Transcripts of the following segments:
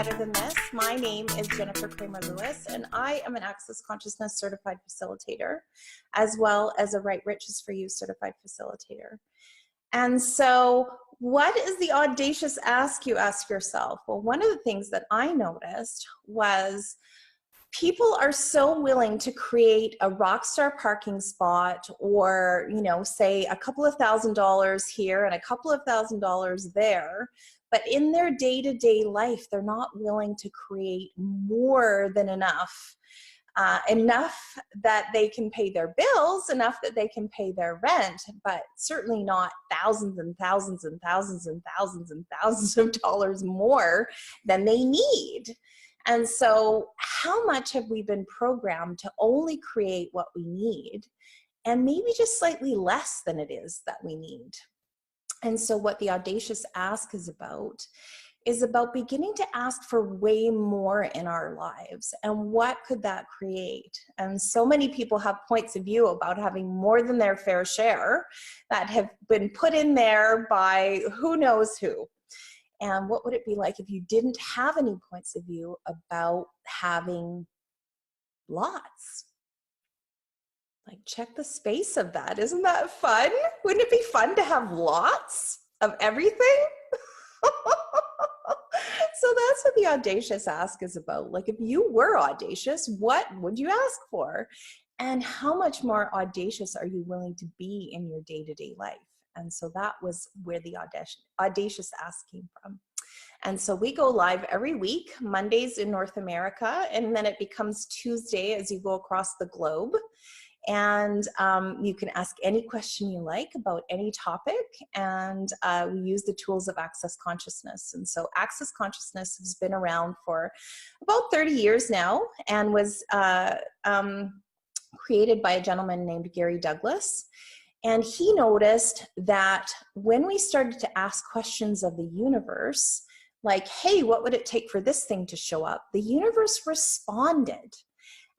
better than this. My name is Jennifer Cramer Lewis, and I am an Access Consciousness certified facilitator, as well as a Right Riches for You certified facilitator. And so what is the audacious ask, you ask yourself? Well, one of the things that I noticed was people are so willing to create a rock star parking spot, or, you know, say a couple of $1,000s here and a couple of $1,000s there. But in their day-to-day life, they're not willing to create more than enough. Enough that they can pay their bills, enough that they can pay their rent, but certainly not thousands and thousands and thousands and thousands and thousands of dollars more than they need. And so how much have we been programmed to only create what we need, and maybe just slightly less than it is that we need? And so what the audacious ask is about beginning to ask for way more in our lives. And what could that create? And so many people have points of view about having more than their fair share that have been put in there by who knows who. And what would it be like if you didn't have any points of view about having lots? Like, check the space of that. Isn't that fun? Wouldn't it be fun to have lots of everything? So that's what the audacious ask is about. Like, if you were audacious, what would you ask for? And how much more audacious are you willing to be in your day-to-day life? And so that was where the audacious ask came from. And so we go live every week, Mondays in North America, and then it becomes Tuesday as you go across the globe. And you can ask any question you like about any topic, and we use the tools of Access Consciousness. And so Access Consciousness has been around for about 30 years now, and was created by a gentleman named Gary Douglas. And he noticed that when we started to ask questions of the universe, like, hey, what would it take for this thing to show up? The universe responded.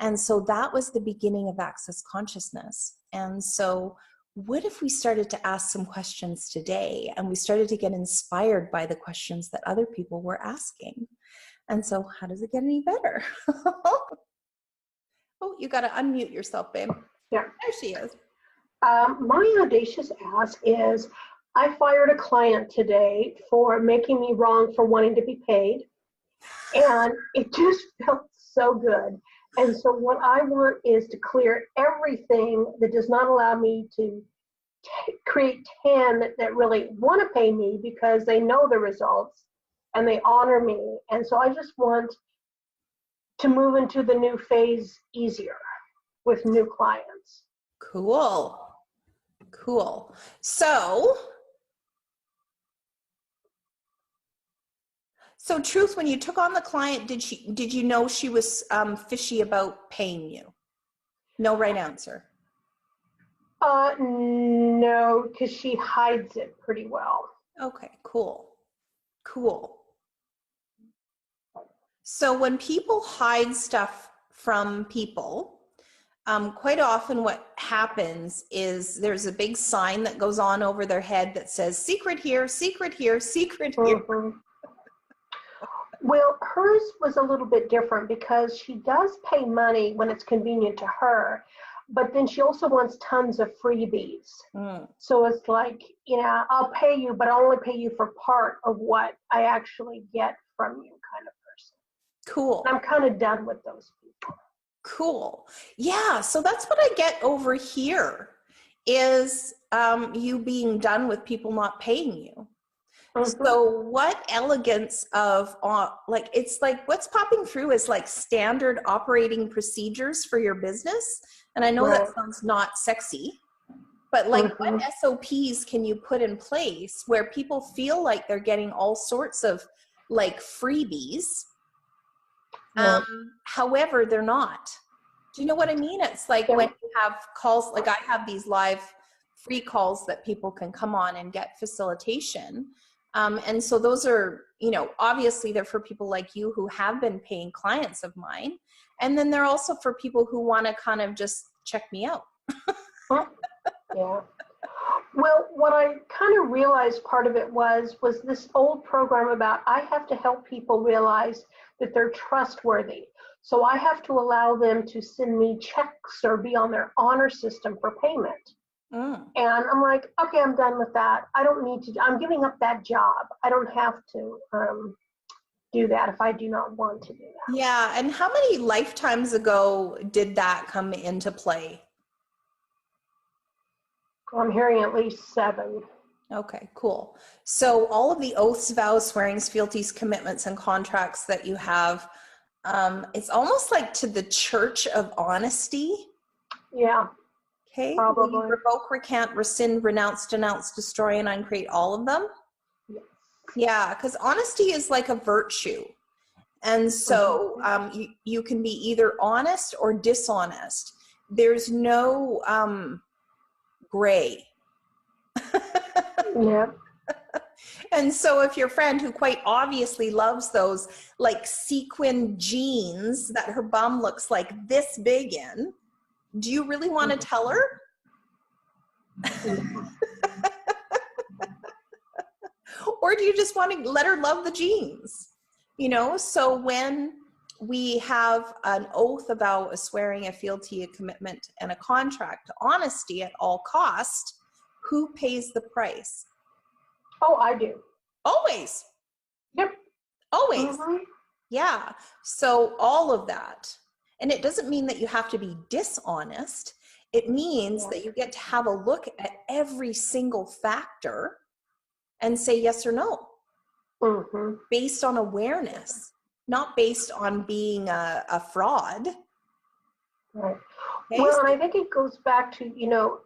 And so that was the beginning of Access Consciousness. And so what if we started to ask some questions today, and we started to get inspired by the questions that other people were asking? And so how does it get any better? Oh, you got to unmute yourself, babe. Yeah. There she is. My audacious ask is, I fired a client today for making me wrong for wanting to be paid. And it just felt so good. And so what I want is to clear everything that does not allow me to create 10 that really want to pay me because they know the results and they honor me. And so I just want to move into the new phase easier with new clients. Cool. Cool. So Truth, when you took on the client, did you know she was fishy about paying you? No right answer. No, because she hides it pretty well. Okay, cool. Cool. So when people hide stuff from people, quite often what happens is there's a big sign that goes on over their head that says, secret here, secret here, secret here. Mm-hmm. Well, hers was a little bit different because she does pay money when it's convenient to her, but then she also wants tons of freebies. So it's like, yeah, I'll pay you, but I'll only pay you for part of what I actually get from you, kind of person. Cool. I'm kind of done with those people. Cool. Yeah, so that's what I get over here is you being done with people not paying you. Mm-hmm. So what elegance of, like, it's like what's popping through is like standard operating procedures for your business. And I know right. that sounds not sexy, but like mm-hmm. what SOPs can you put in place where people feel like they're getting all sorts of like freebies? Right. However, they're not. Do you know what I mean? It's like when you have calls, like I have these live free calls that people can come on and get facilitation. And so those are, you know, obviously they're for people like you who have been paying clients of mine. And then they're also for people who want to kind of just check me out. Yeah. Well, what I kind of realized part of it was this old program about I have to help people realize that they're trustworthy. So I have to allow them to send me checks or be on their honor system for payment. Mm. And I'm like, okay, I'm done with that. I don't need to, I'm giving up that job. I don't have to do that if I do not want to do that. Yeah. And how many lifetimes ago did that come into play? I'm hearing at least 7. Okay, cool. So all of the oaths, vows, swearings, fealties, commitments, and contracts that you have, it's almost like to the church of honesty. Yeah, Okay. probably. Will you revoke, recant, rescind, renounce, denounce, destroy, and uncreate all of them? Yes. Yeah, because honesty is like a virtue. And so you can be either honest or dishonest. There's no gray. Yeah. And so if your friend who quite obviously loves those like sequin jeans that her bum looks like this big in, do you really want to tell her? Or do you just want to let her love the jeans? You know, so when we have an oath, about a swearing, a fealty, a commitment, and a contract to honesty at all cost, who pays the price? Oh, I do. Always. Yep. Always. Mm-hmm. Yeah. So all of that. And it doesn't mean that you have to be dishonest. It means that you get to have a look at every single factor and say yes or no, based on awareness, not based on being a fraud. Right. Okay? Well, and I think it goes back to, you know,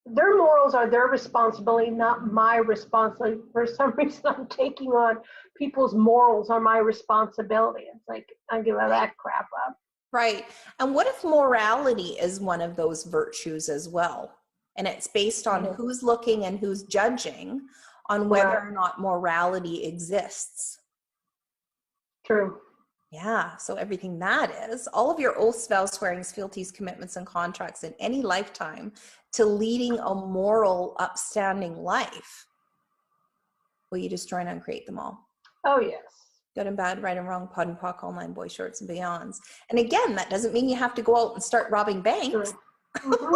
their morals are their responsibility, not my responsibility. For some reason, I'm taking on people's morals are my responsibility. It's like, I give that crap up. Right. And what if morality is one of those virtues as well? And it's based on who's looking and who's judging on whether or not morality exists. True. Yeah. So everything that is, all of your oaths, vows, swearings, fealties, commitments, and contracts in any lifetime to leading a moral, upstanding life, will you destroy and uncreate them all? Oh, yes. Good and bad, right and wrong, pod and pock, all nine, boys, shorts, and beyonds. And again, that doesn't mean you have to go out and start robbing banks. Mm-hmm.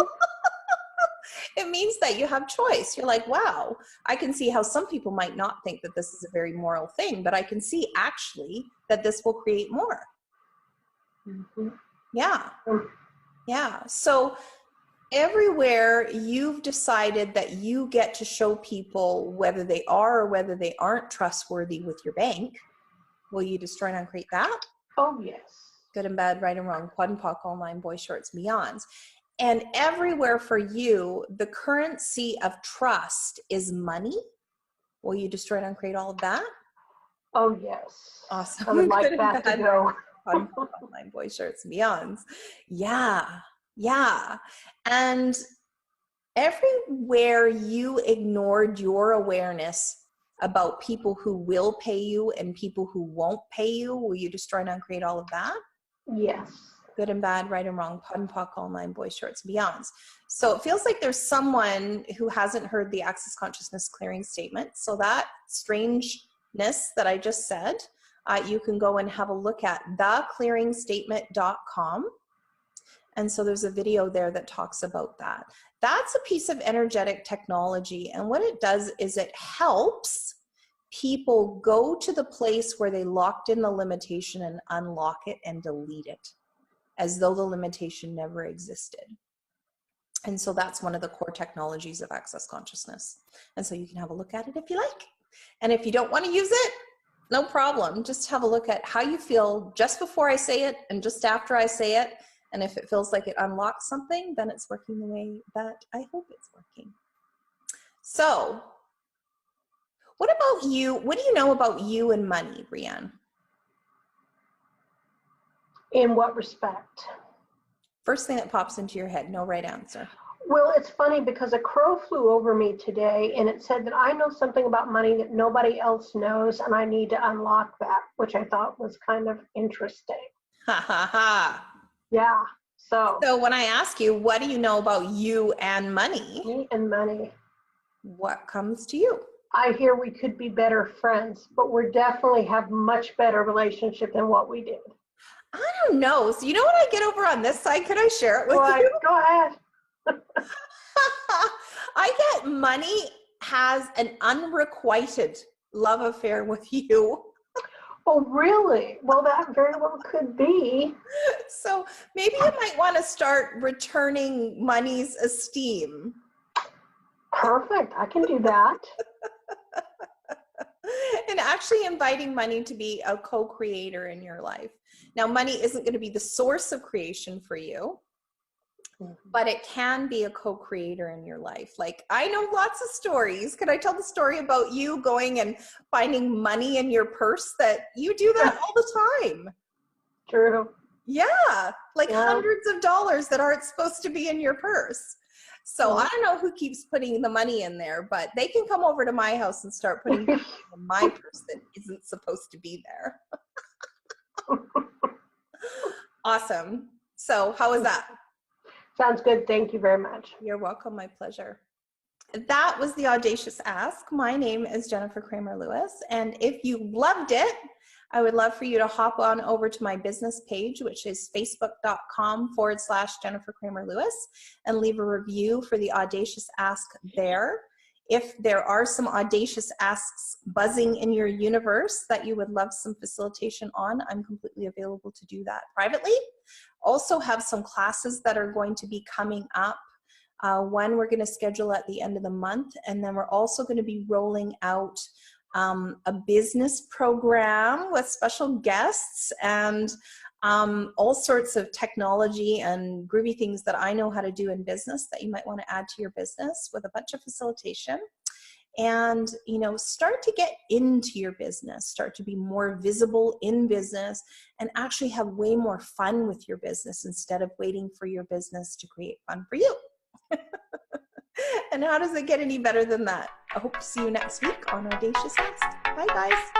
It means that you have choice. You're like, wow, I can see how some people might not think that this is a very moral thing, but I can see actually that this will create more. Mm-hmm. Yeah. Yeah. So everywhere you've decided that you get to show people whether they are or whether they aren't trustworthy with your bank, will you destroy and uncreate that? Oh, yes. Good and bad, right and wrong, quad and pock, all nine, boys, shorts, and beyonds. And everywhere for you, the currency of trust is money. Will you destroy and uncreate all of that? Oh, yes. Awesome. I would like that to go. Quad and pock, all nine, boys, shorts, and beyonds. Yeah. Yeah. And everywhere you ignored your awareness about people who will pay you and people who won't pay you, will you destroy and uncreate all of that? Yes. Good and bad, right and wrong, pod and pock, all nine, boys, shorts, and beyonds. So it feels like there's someone who hasn't heard the Access Consciousness clearing statement. So that strangeness that I just said, you can go and have a look at theclearingstatement.com. And so there's a video there that talks about that. That's a piece of energetic technology. And what it does is it helps people go to the place where they locked in the limitation and unlock it and delete it, as though the limitation never existed. And so that's one of the core technologies of Access Consciousness. And so you can have a look at it if you like. And if you don't want to use it, no problem. Just have a look at how you feel just before I say it and just after I say it. And if it feels like it unlocks something, then it's working the way that I hope it's working. So what about you? What do you know about you and money, Brianne? In what respect? First thing that pops into your head, no right answer. Well, it's funny because a crow flew over me today and it said that I know something about money that nobody else knows and I need to unlock that, which I thought was kind of interesting. Ha ha ha. Yeah. So when I ask you, what do you know about you and money? me and money. What comes to you? I hear we could be better friends, but we definitely have much better relationship than what we did. I don't know. So you know what I get over on this side? Could I share it with Well, you? go ahead. I get money has an unrequited love affair with you. Oh, really? Well, that very well could be. So maybe you might want to start returning money's esteem. Perfect. I can do that. And actually inviting money to be a co-creator in your life. Now, money isn't going to be the source of creation for you, but it can be a co-creator in your life. Like, I know lots of stories. Could I tell the story about you going and finding money in your purse? That you do that all the time. True. Yeah, like Yeah. hundreds of dollars that aren't supposed to be in your purse. So I don't know who keeps putting the money in there, but they can come over to my house and start putting money in my purse that isn't supposed to be there. Awesome. So how was that? Sounds good. Thank you very much. You're welcome. My pleasure. That was the Audacious Ask. My name is Jennifer Cramer Lewis, and if you loved it, I would love for you to hop on over to my business page, which is facebook.com/Jennifer Cramer Lewis, and leave a review for the Audacious Ask there. If there are some Audacious Asks buzzing in your universe that you would love some facilitation on, I'm completely available to do that privately. Also have some classes that are going to be coming up. One we're going to schedule at the end of the month, and then we're also going to be rolling out a business program with special guests and all sorts of technology and groovy things that I know how to do in business that you might want to add to your business, with a bunch of facilitation. And, you know, start to get into your business, start to be more visible in business, and actually have way more fun with your business instead of waiting for your business to create fun for you. And how does it get any better than that? I hope to see you next week on Audacious Ask. Bye, guys.